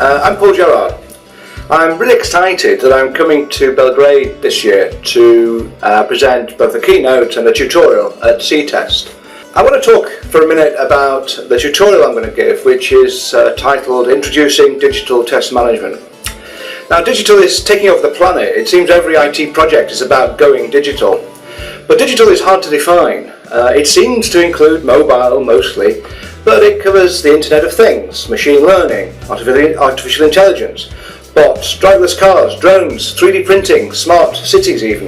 I'm Paul Gerrard. I'm really excited that I'm coming to Belgrade this year to present both a keynote and a tutorial at SEETEST. I want to talk for a minute about the tutorial I'm going to give, which is titled Introducing Digital Test Management. Now, digital is taking over the planet. It seems every IT project is about going digital. But digital is hard to define. It seems to include mobile mostly, but it covers the Internet of Things, machine learning, artificial intelligence, bots, driverless cars, drones, 3D printing, smart cities even.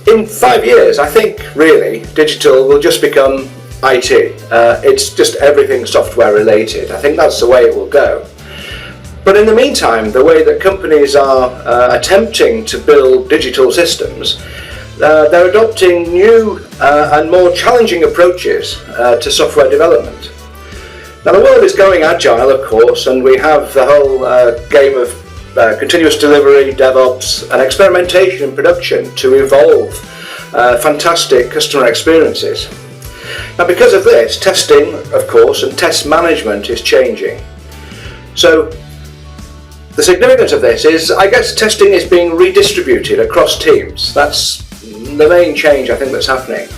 In 5 years, I think, really, digital will just become IT. It's just everything software related. I think that's the way it will go. But in the meantime, the way that companies are attempting to build digital systems, they're adopting new and more challenging approaches to software development. Now, the world is going agile, of course, and we have the whole game of continuous delivery, DevOps, and experimentation in production to evolve fantastic customer experiences. Now, because of this, testing, of course, and test management is changing. So, the significance of this is, I guess, testing is being redistributed across teams. That's the main change I think that's happening.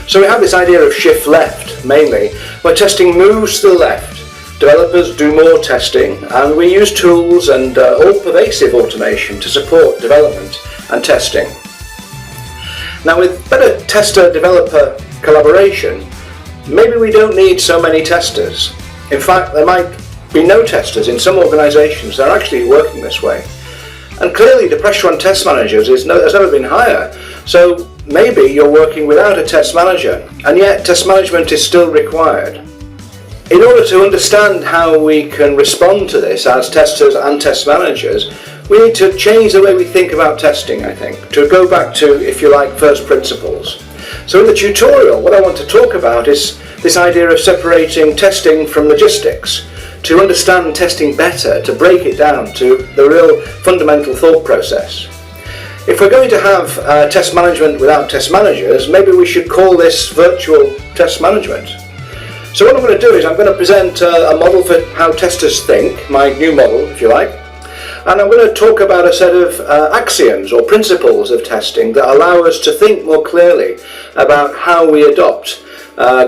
So we have this idea of shift left, mainly, where testing moves to the left. Developers do more testing, and we use tools and all-pervasive automation to support development and testing. Now, with better tester-developer collaboration, maybe we don't need so many testers. In fact, there might be no testers in some organisations that are actually working this way. And clearly the pressure on test managers has never been higher. So maybe you're working without a test manager, and yet test management is still required. In order to understand how we can respond to this as testers and test managers, we need to change the way we think about testing, I think, to go back to, if you like, first principles. So in the tutorial, what I want to talk about is this idea of separating testing from logistics, to understand testing better, to break it down to the real fundamental thought process. If we're going to have test management without test managers, maybe we should call this virtual test management. So what I'm going to do is I'm going to present a model for how testers think, my new model if you like, and I'm going to talk about a set of axioms or principles of testing that allow us to think more clearly about how we adopt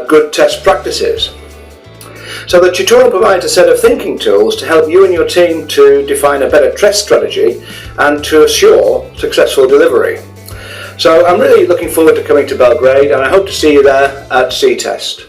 good test practices. So the tutorial provides a set of thinking tools to help you and your team to define a better test strategy and to assure successful delivery. So I'm really looking forward to coming to Belgrade, and I hope to see you there at SEETEST.